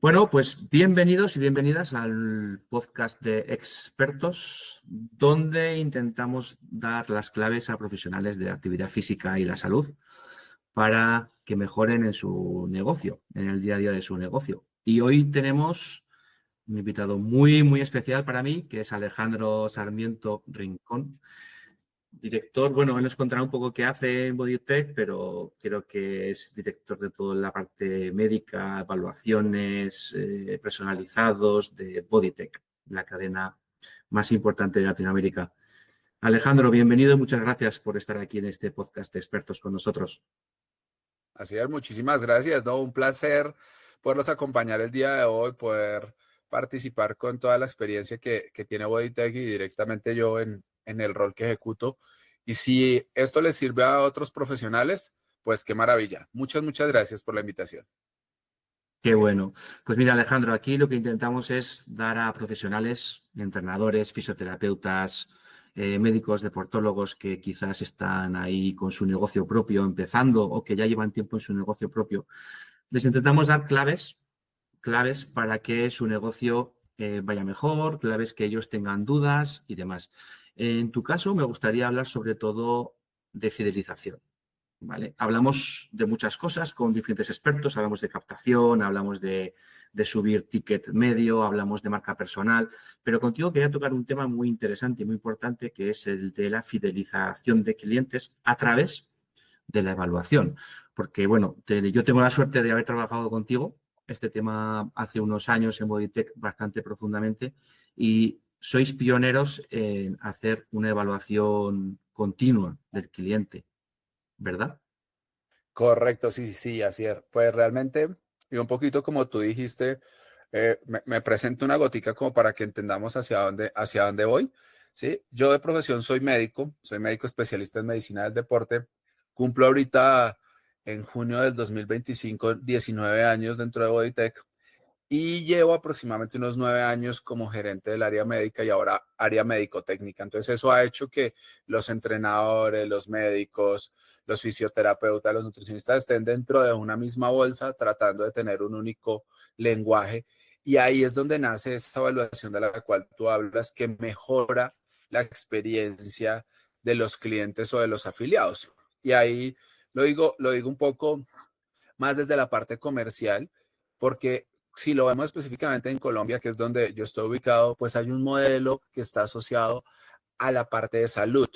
Bueno, pues bienvenidos y bienvenidas al podcast de Expertos, donde intentamos dar las claves a profesionales de la actividad física y la salud para que mejoren en su negocio, en el día a día de su negocio. Y hoy tenemos un invitado muy especial para mí, que es Alejandro Sarmiento Rincón. Director, bueno, él nos contará un poco qué hace en Bodytech, pero creo que es director de toda la parte médica, evaluaciones, personalizados de Bodytech, la cadena más importante de Latinoamérica. Alejandro, bienvenido y muchas gracias por estar aquí en este podcast de expertos con nosotros. Así es, muchísimas gracias, ¿no? Un placer poderlos acompañar el día de hoy, poder participar con toda la experiencia que tiene Bodytech y directamente yo en el rol que ejecuto. Y si esto les sirve a otros profesionales, pues qué maravilla. Muchas gracias por la invitación. Qué bueno. Pues mira, Alejandro, aquí lo que intentamos es dar a profesionales, entrenadores, fisioterapeutas, médicos, deportólogos que quizás están ahí con su negocio propio empezando o que ya llevan tiempo en su negocio propio. Les intentamos dar claves para que su negocio vaya mejor, claves que ellos tengan dudas y demás. En tu caso, me gustaría hablar sobre todo de fidelización. ¿Vale? Hablamos de muchas cosas con diferentes expertos, hablamos de captación, hablamos de subir ticket medio, hablamos de marca personal, pero contigo quería tocar un tema muy interesante y muy importante que es el de la fidelización de clientes a través de la evaluación. Porque, bueno, yo tengo la suerte de haber trabajado contigo este tema hace unos años en Bodytech bastante profundamente y sois pioneros en hacer una evaluación continua del cliente, ¿verdad? Correcto, sí, así es. Pues realmente, y un poquito como tú dijiste, me presento una gotica como para que entendamos hacia dónde voy, ¿sí? Yo de profesión soy médico especialista en medicina del deporte. Cumplo ahorita en junio del 2025 19 años dentro de Bodytech y llevo aproximadamente unos 9 años como gerente del área médica y ahora área médico-técnica. Entonces eso ha hecho que los entrenadores, los médicos, los fisioterapeutas, los nutricionistas estén dentro de una misma bolsa tratando de tener un único lenguaje. Y ahí es donde nace esa evaluación de la cual tú hablas que mejora la experiencia de los clientes o de los afiliados. Y ahí lo digo un poco más desde la parte comercial, porque si lo vemos específicamente en Colombia, que es donde yo estoy ubicado, pues hay un modelo que está asociado a la parte de salud.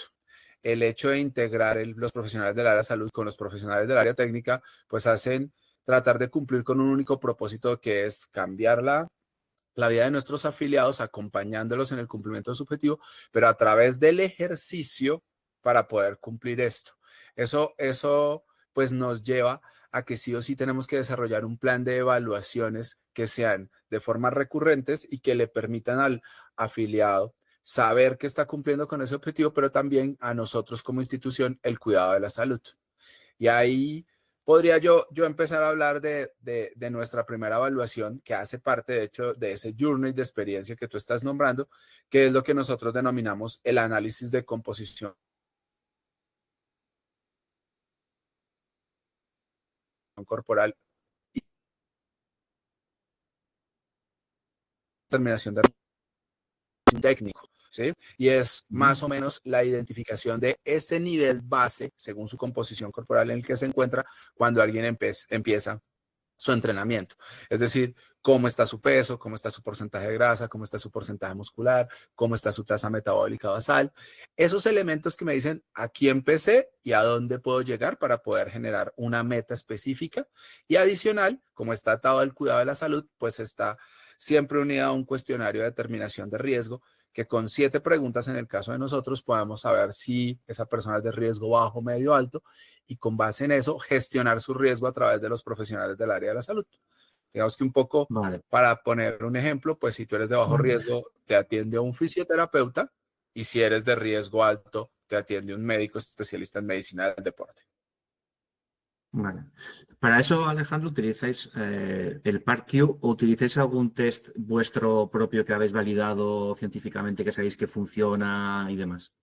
El hecho de integrar los profesionales del área de salud con los profesionales del área técnica, pues hacen tratar de cumplir con un único propósito que es cambiar la vida de nuestros afiliados, acompañándolos en el cumplimiento de su objetivo, pero a través del ejercicio para poder cumplir esto. Eso pues nos lleva a que sí o sí tenemos que desarrollar un plan de evaluaciones que sean de formas recurrentes y que le permitan al afiliado saber que está cumpliendo con ese objetivo, pero también a nosotros como institución el cuidado de la salud. Y ahí podría yo empezar a hablar de nuestra primera evaluación, que hace parte, de hecho, de ese journey de experiencia que tú estás nombrando, que es lo que nosotros denominamos el análisis de composición corporal y determinación de técnico, ¿sí? Y es más o menos la identificación de ese nivel base, según su composición corporal en el que se encuentra, cuando alguien empieza su entrenamiento. Es decir, cómo está su peso, cómo está su porcentaje de grasa, cómo está su porcentaje muscular, cómo está su tasa metabólica basal. Esos elementos que me dicen aquí empecé y a dónde puedo llegar para poder generar una meta específica. Y adicional, como está atado al cuidado de la salud, pues está siempre unida a un cuestionario de determinación de riesgo que con 7 preguntas en el caso de nosotros podamos saber si esa persona es de riesgo bajo, medio, alto y con base en eso gestionar su riesgo a través de los profesionales del área de la salud. Digamos que un poco Vale. para poner un ejemplo, pues si tú eres de bajo riesgo, te atiende un fisioterapeuta y si eres de riesgo alto, te atiende un médico especialista en medicina del deporte. Vale. Para eso, Alejandro, ¿utilizáis el PARQ o utilizáis algún test vuestro propio que habéis validado científicamente, que sabéis que funciona y demás?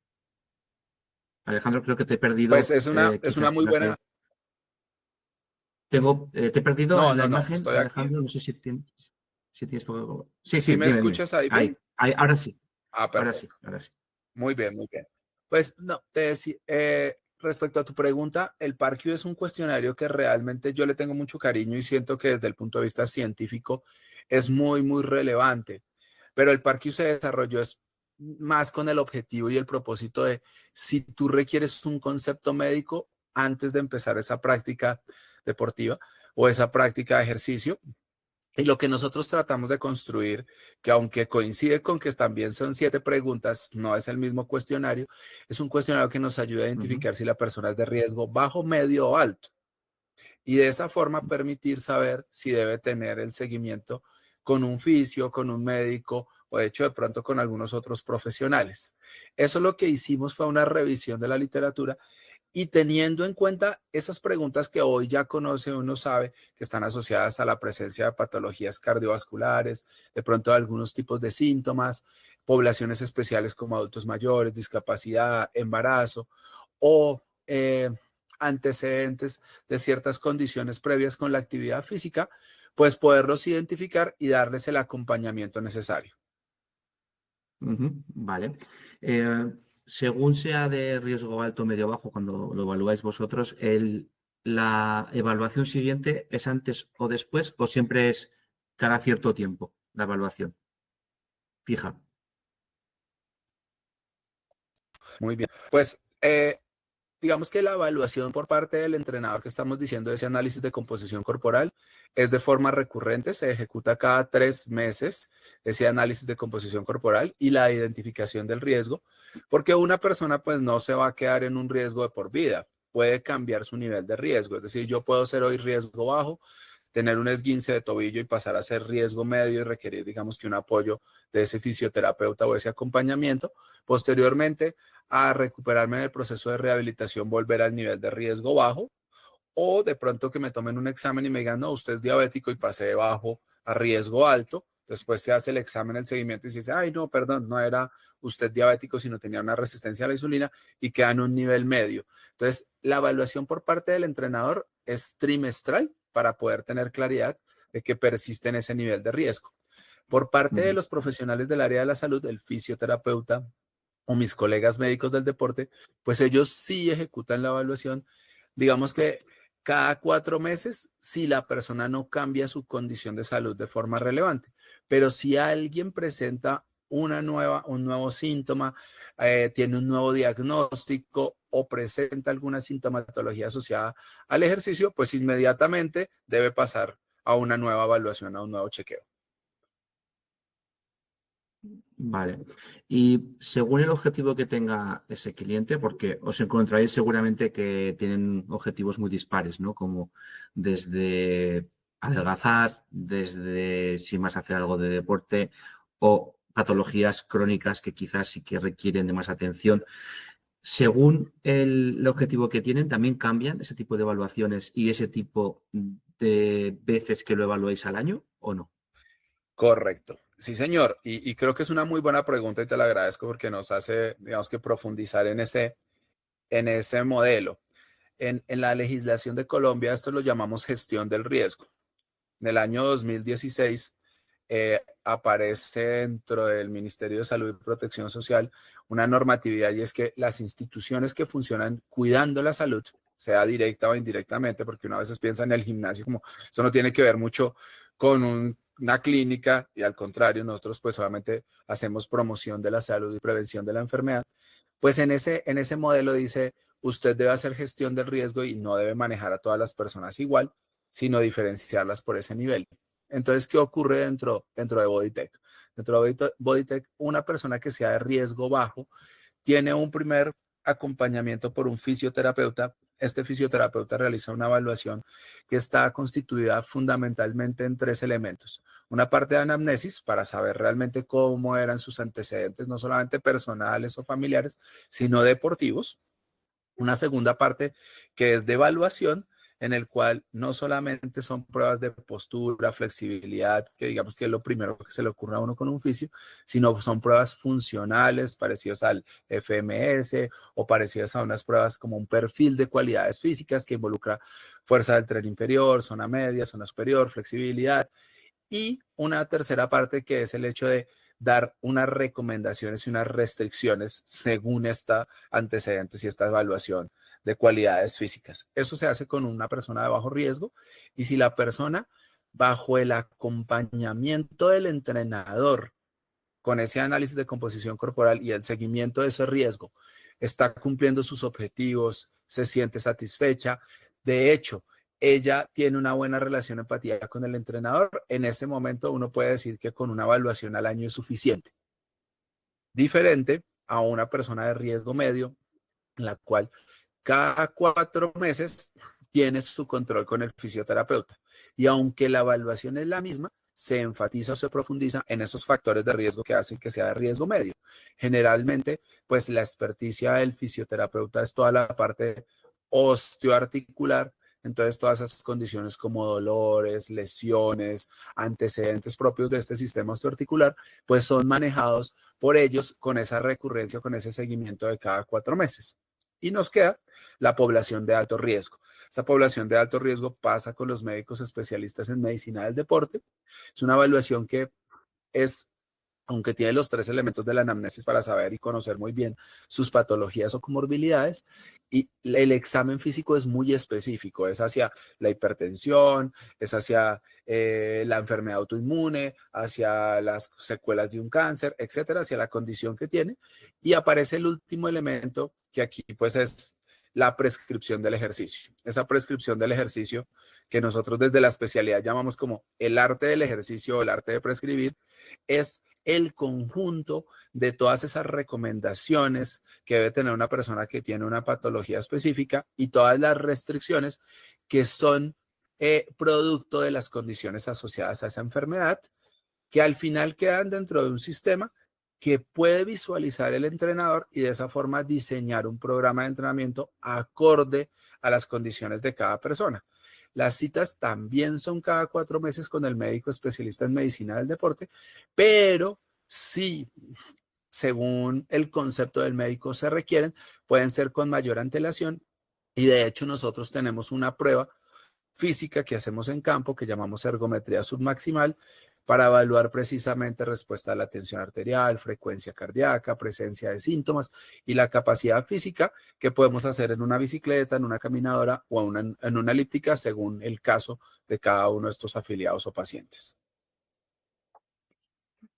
Alejandro, creo que te he Pues perdido. es una Quizás muy tenga que... buena, Te he perdido No, en la no, no, imagen, estoy aquí. Alejandro, no sé si tienes poco. Sí, ¿Sí sí, me dime, dime. escuchas ahí Ahí, bien? ahí, ahora sí, Ah, ahora sí, perfecto. ahora sí. Muy bien, muy bien. Pues no, te decía, respecto a tu pregunta, el PARQ es un cuestionario que realmente yo le tengo mucho cariño y siento que desde el punto de vista científico es muy, muy relevante. Pero el PARQ se desarrolló es más con el objetivo y el propósito de si tú requieres un concepto médico antes de empezar esa práctica deportiva o esa práctica de ejercicio, y lo que nosotros tratamos de construir, que aunque coincide con que también son 7 preguntas, no es el mismo cuestionario, es un cuestionario que nos ayuda a Ujú. identificar si la persona es de riesgo bajo, medio o alto. Y de esa forma permitir saber si debe tener el seguimiento con un fisio, con un médico o de hecho de pronto con algunos otros profesionales. Eso lo que hicimos fue una revisión de la literatura y teniendo en cuenta esas preguntas que hoy ya conoce, uno sabe que están asociadas a la presencia de patologías cardiovasculares, de pronto algunos tipos de síntomas, poblaciones especiales como adultos mayores, discapacidad, embarazo o antecedentes de ciertas condiciones previas con la actividad física, pues poderlos identificar y darles el acompañamiento necesario. Ujú, vale. Según sea de riesgo alto, medio, bajo, cuando lo evaluáis vosotros, ¿la evaluación siguiente es antes o después o siempre es cada cierto tiempo la evaluación fija? Muy bien. Pues digamos que la evaluación por parte del entrenador que estamos diciendo, ese análisis de composición corporal, es de forma recurrente, se ejecuta cada 3 meses ese análisis de composición corporal y la identificación del riesgo, porque una persona pues no se va a quedar en un riesgo de por vida, puede cambiar su nivel de riesgo, es decir, yo puedo ser hoy riesgo bajo, tener un esguince de tobillo y pasar a ser riesgo medio y requerir, digamos que un apoyo de ese fisioterapeuta o ese acompañamiento. Posteriormente, a recuperarme en el proceso de rehabilitación, volver al nivel de riesgo bajo, o de pronto que me tomen un examen y me digan, no, usted es diabético y pasé de bajo a riesgo alto. Después se hace el examen, el seguimiento y se dice, ay, no, perdón, no era usted diabético, sino tenía una resistencia a la insulina y queda en un nivel medio. Entonces, la evaluación por parte del entrenador es trimestral para poder tener claridad de que persiste en ese nivel de riesgo. Por parte de Ujú. los profesionales del área de la salud, el fisioterapeuta o mis colegas médicos del deporte, pues ellos sí ejecutan la evaluación, digamos que cada 4 meses, si la persona no cambia su condición de salud de forma relevante. Pero si alguien presenta un nuevo síntoma, tiene un nuevo diagnóstico o presenta alguna sintomatología asociada al ejercicio, pues inmediatamente debe pasar a una nueva evaluación, a un nuevo chequeo. Vale. Y según el objetivo que tenga ese cliente, porque os encontraréis seguramente que tienen objetivos muy dispares, ¿no? Como desde adelgazar, desde sin más hacer algo de deporte o patologías crónicas que quizás sí que requieren de más atención. Según el objetivo que tienen, también cambian ese tipo de evaluaciones y ese tipo de veces que lo evaluáis al año, ¿o no? Correcto. Sí, señor. Y creo que es una muy buena pregunta y te la agradezco porque nos hace, digamos que profundizar en ese modelo. En la legislación de Colombia, esto lo llamamos gestión del riesgo. En el año 2016 aparece dentro del Ministerio de Salud y Protección Social una normatividad y es que las instituciones que funcionan cuidando la salud, sea directa o indirectamente, porque uno a veces piensa en el gimnasio como eso no tiene que ver mucho con una clínica y al contrario, nosotros pues obviamente hacemos promoción de la salud y prevención de la enfermedad, pues en ese modelo dice, usted debe hacer gestión del riesgo y no debe manejar a todas las personas igual, sino diferenciarlas por ese nivel. Entonces, ¿qué ocurre dentro de BodyTech? Dentro de BodyTech, una persona que sea de riesgo bajo tiene un primer acompañamiento por un fisioterapeuta. Este fisioterapeuta realiza una evaluación que está constituida fundamentalmente en 3 elementos. Una parte de anamnesis para saber realmente cómo eran sus antecedentes, no solamente personales o familiares, sino deportivos. Una segunda parte que es de evaluación, en el cual no solamente son pruebas de postura, flexibilidad, que digamos que es lo primero que se le ocurre a uno con un fisio, sino son pruebas funcionales parecidas al FMS o parecidas a unas pruebas como un perfil de cualidades físicas que involucra fuerza del tren inferior, zona media, zona superior, flexibilidad. Y una tercera parte que es el hecho de dar unas recomendaciones y unas restricciones según esta antecedentes y esta evaluación de cualidades físicas. Eso se hace con una persona de bajo riesgo y si la persona bajo el acompañamiento del entrenador con ese análisis de composición corporal y el seguimiento de ese riesgo está cumpliendo sus objetivos, se siente satisfecha. De hecho, ella tiene una buena relación de empatía con el entrenador. En ese momento uno puede decir que con una evaluación al año es suficiente. Diferente a una persona de riesgo medio, en la cual cada 4 meses tiene su control con el fisioterapeuta. Y aunque la evaluación es la misma, se enfatiza o se profundiza en esos factores de riesgo que hacen que sea de riesgo medio. Generalmente, pues la experticia del fisioterapeuta es toda la parte osteoarticular, entonces todas esas condiciones como dolores, lesiones, antecedentes propios de este sistema osteoarticular, pues son manejados por ellos con esa recurrencia, con ese seguimiento de cada 4 meses. Y nos queda la población de alto riesgo. Esa población de alto riesgo pasa con los médicos especialistas en medicina del deporte. Es una evaluación que es, aunque tiene los 3 elementos de la anamnesis para saber y conocer muy bien sus patologías o comorbilidades, y el examen físico es muy específico, es hacia la hipertensión, es hacia la enfermedad autoinmune, hacia las secuelas de un cáncer, etcétera, hacia la condición que tiene, y aparece el último elemento que aquí pues es la prescripción del ejercicio. Esa prescripción del ejercicio que nosotros desde la especialidad llamamos como el arte del ejercicio o el arte de prescribir, es el conjunto de todas esas recomendaciones que debe tener una persona que tiene una patología específica y todas las restricciones que son producto de las condiciones asociadas a esa enfermedad, que al final quedan dentro de un sistema que puede visualizar el entrenador y de esa forma diseñar un programa de entrenamiento acorde a las condiciones de cada persona. Las citas también son cada 4 meses con el médico especialista en medicina del deporte, pero sí, según el concepto del médico se requieren, pueden ser con mayor antelación y de hecho nosotros tenemos una prueba física que hacemos en campo que llamamos ergometría submaximal para evaluar precisamente respuesta a la tensión arterial, frecuencia cardíaca, presencia de síntomas y la capacidad física que podemos hacer en una bicicleta, en una caminadora o en una elíptica según el caso de cada uno de estos afiliados o pacientes.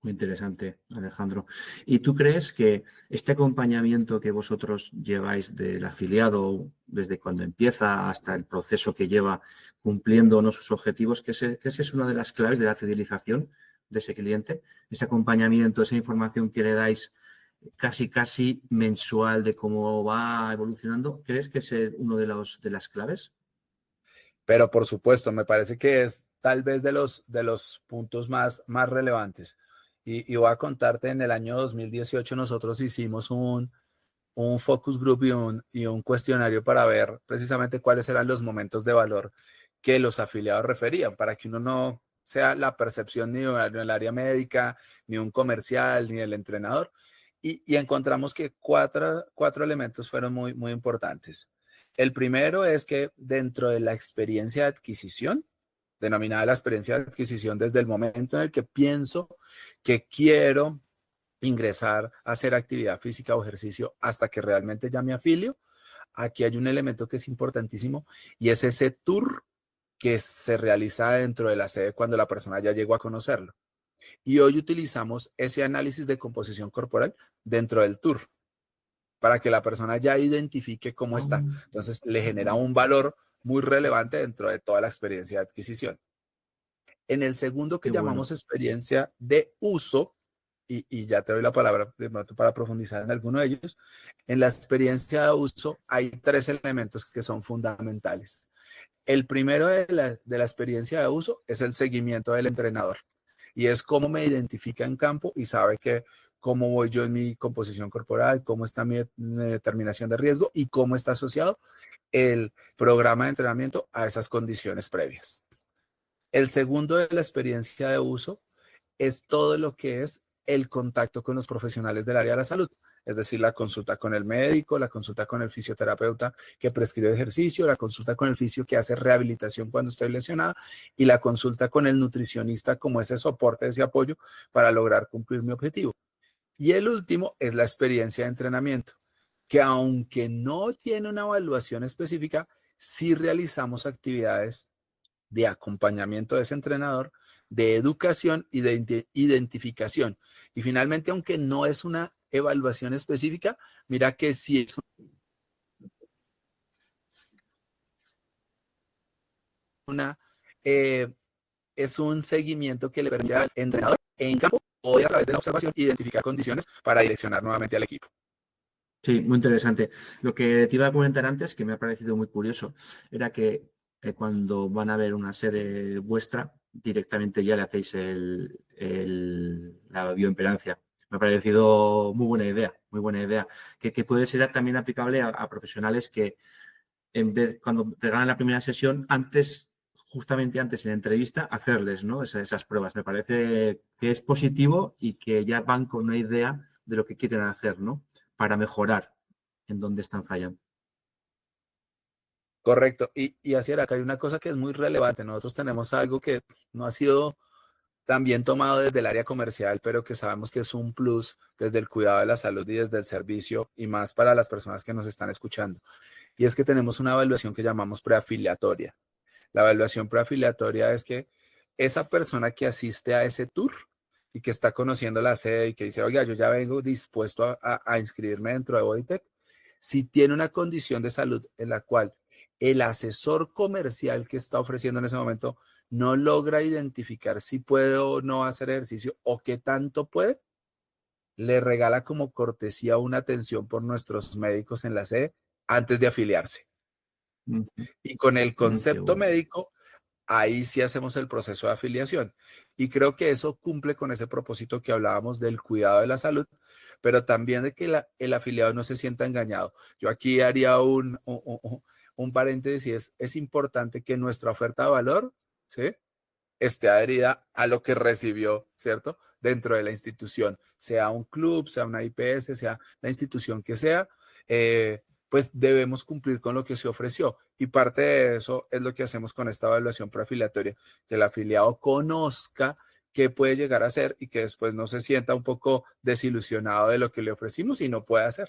Muy interesante, Alejandro. ¿Y tú crees que este acompañamiento que vosotros lleváis del afiliado desde cuando empieza hasta el proceso que lleva cumpliendo ¿no? sus objetivos, que esa es una de las claves de la fidelización de ese cliente? Ese acompañamiento, esa información que le dais casi mensual de cómo va evolucionando, ¿crees que es uno de las claves? Pero por supuesto, me parece que es tal vez de los puntos más relevantes. Y voy a contarte, en el año 2018 nosotros hicimos un focus group y un cuestionario para ver precisamente cuáles eran los momentos de valor que los afiliados referían, para que uno no sea la percepción ni del área médica, ni un comercial, ni del entrenador. Y encontramos que cuatro elementos fueron muy importantes. El primero es que dentro de la experiencia de adquisición, denominada la experiencia de adquisición desde el momento en el que pienso que quiero ingresar a hacer actividad física o ejercicio hasta que realmente ya me afilio, aquí hay un elemento que es importantísimo y es ese tour que se realiza dentro de la sede cuando la persona ya llegó a conocerlo. Y hoy utilizamos ese análisis de composición corporal dentro del tour para que la persona ya identifique cómo está. Entonces le genera un valor muy relevante dentro de toda la experiencia de adquisición. En el segundo, que Qué bueno. llamamos experiencia de uso, y ya te doy la palabra para profundizar en alguno de ellos, en la experiencia de uso hay 3 elementos que son fundamentales. El primero de la experiencia de uso es el seguimiento del entrenador y es cómo me identifica en campo y sabe que cómo voy yo en mi composición corporal, cómo está mi determinación de riesgo y cómo está asociado el programa de entrenamiento a esas condiciones previas. El segundo de la experiencia de uso es todo lo que es el contacto con los profesionales del área de la salud, es decir, la consulta con el médico, la consulta con el fisioterapeuta que prescribe ejercicio, la consulta con el fisio que hace rehabilitación cuando estoy lesionada y la consulta con el nutricionista como ese soporte, ese apoyo para lograr cumplir mi objetivo. Y el último es la experiencia de entrenamiento, que aunque no tiene una evaluación específica, sí realizamos actividades de acompañamiento de ese entrenador, de educación y de identificación. Y finalmente, aunque no es una evaluación específica, mira que sí una, eh, es un seguimiento que le permite al entrenador en campo o a través de la observación identificar condiciones para direccionar nuevamente al equipo. Sí, muy interesante. Lo que te iba a comentar antes, que me ha parecido muy curioso, era que cuando van a ver una serie vuestra, directamente ya le hacéis la bioimpedancia. Me ha parecido muy buena idea, que puede ser también aplicable a profesionales que en vez, cuando te ganan la primera sesión, justamente antes en la entrevista, hacerles, ¿no? Esas pruebas. Me parece que es positivo y que ya van con una idea de lo que quieren hacer, ¿no? Para mejorar en dónde están fallando. Correcto. Y así era, acá hay una cosa que es muy relevante. Nosotros tenemos algo que no ha sido también tomado desde el área comercial, pero que sabemos que es un plus desde el cuidado de la salud y desde el servicio y más para las personas que nos están escuchando. Y es que tenemos una evaluación que llamamos preafiliatoria. La evaluación preafiliatoria es que esa persona que asiste a ese tour y que está conociendo la sede y que dice, oiga, yo ya vengo dispuesto a inscribirme dentro de Bodytech, si tiene una condición de salud en la cual el asesor comercial que está ofreciendo en ese momento no logra identificar si puede o no hacer ejercicio o qué tanto puede, le regala como cortesía una atención por nuestros médicos en la sede antes de afiliarse. Y con el Qué concepto bueno. médico, ahí sí hacemos el proceso de afiliación. Y creo que eso cumple con ese propósito que hablábamos del cuidado de la salud, pero también de que el afiliado no se sienta engañado. Yo aquí haría un paréntesis y es importante que nuestra oferta de valor, ¿sí?, esté adherida a lo que recibió, ¿cierto? Dentro de la institución, sea un club, sea una IPS, sea la institución que sea, pues debemos cumplir con lo que se ofreció. Y parte de eso es lo que hacemos con esta evaluación preafiliatoria, que el afiliado conozca qué puede llegar a hacer y que después no se sienta un poco desilusionado de lo que le ofrecimos y no puede hacer.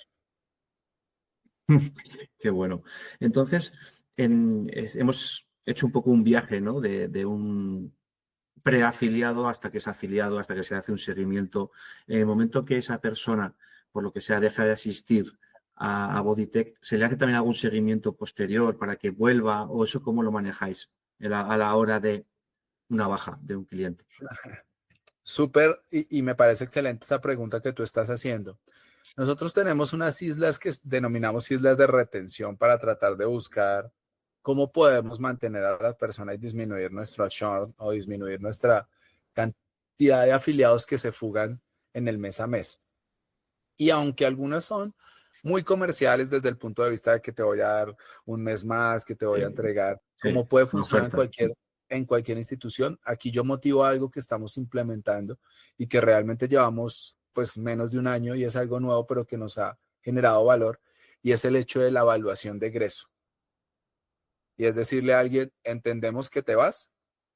Qué bueno. Entonces, hemos hecho un poco un viaje, ¿no? De un preafiliado hasta que es afiliado, hasta que se hace un seguimiento. En el momento que esa persona, por lo que sea, deja de asistir a Bodytech, ¿se le hace también algún seguimiento posterior para que vuelva? ¿O eso cómo lo manejáis a la hora de una baja de un cliente? Súper, y me parece excelente esa pregunta que tú estás haciendo. Nosotros tenemos unas islas que denominamos islas de retención para tratar de buscar cómo podemos mantener a las personas y disminuir nuestro churn o disminuir nuestra cantidad de afiliados que se fugan en el mes a mes. Y aunque algunas son muy comerciales desde el punto de vista de que te voy a dar un mes más, que te voy a entregar, Sí, como puede una funcionar oferta. en cualquier institución, aquí yo motivo algo que estamos implementando y que realmente llevamos pues menos de un año y es algo nuevo, pero que nos ha generado valor y es el hecho de la evaluación de egreso. Y es decirle a alguien, entendemos que te vas,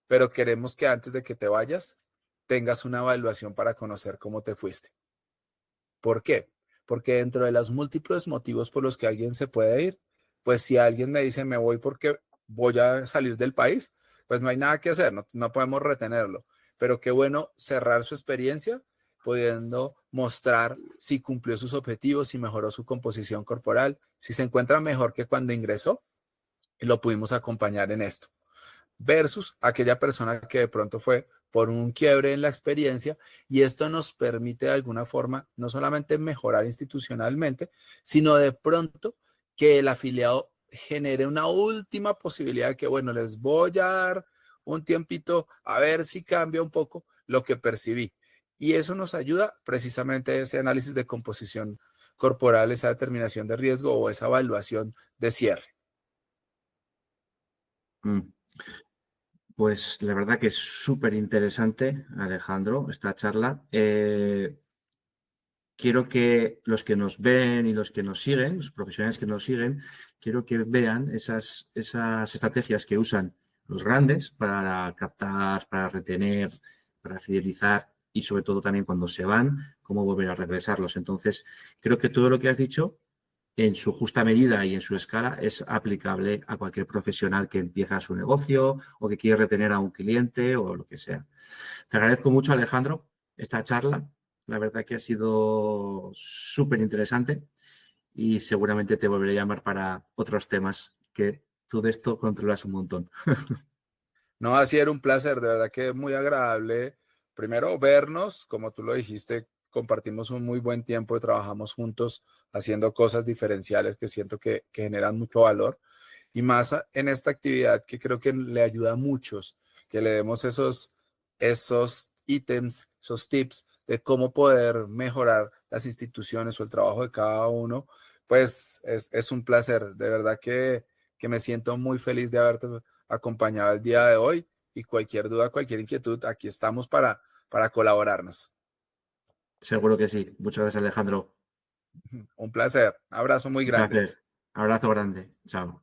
pero queremos que antes de que te vayas tengas una evaluación para conocer cómo te fuiste. ¿Por qué? Porque dentro de los múltiples motivos por los que alguien se puede ir, pues si alguien me dice me voy porque voy a salir del país, pues no hay nada que hacer, no podemos retenerlo. Pero qué bueno cerrar su experiencia pudiendo mostrar si cumplió sus objetivos, si mejoró su composición corporal, si se encuentra mejor que cuando ingresó, y lo pudimos acompañar en esto versus aquella persona que de pronto fue por un quiebre en la experiencia y esto nos permite de alguna forma no solamente mejorar institucionalmente, sino de pronto que el afiliado genere una última posibilidad de que, bueno, les voy a dar un tiempito a ver si cambia un poco lo que percibí. Y eso nos ayuda precisamente a ese análisis de composición corporal, esa determinación de riesgo o esa evaluación de cierre. Mm. Pues la verdad que es súper interesante, Alejandro, esta charla. Quiero que los que nos ven y los que nos siguen, los profesionales que nos siguen, quiero que vean esas estrategias que usan los grandes para captar, para retener, para fidelizar y sobre todo también cuando se van, cómo volver a regresarlos. Entonces, creo que todo lo que has dicho en su justa medida y en su escala es aplicable a cualquier profesional que empieza su negocio o que quiere retener a un cliente o lo que sea. Te agradezco mucho, Alejandro, esta charla. La verdad que ha sido súper interesante y seguramente te volveré a llamar para otros temas que tú de esto controlas un montón. No, así era un placer, de verdad que muy agradable. Primero, vernos, como tú lo dijiste, compartimos un muy buen tiempo y trabajamos juntos haciendo cosas diferenciales que siento que generan mucho valor. Y más en esta actividad que creo que le ayuda a muchos, que le demos esos ítems, esos tips de cómo poder mejorar las instituciones o el trabajo de cada uno, pues es un placer. De verdad que me siento muy feliz de haberte acompañado el día de hoy y cualquier duda, cualquier inquietud, aquí estamos para colaborarnos. Seguro que sí. Muchas gracias, Alejandro. Un placer, abrazo muy Un grande. placer. Abrazo grande. Chao.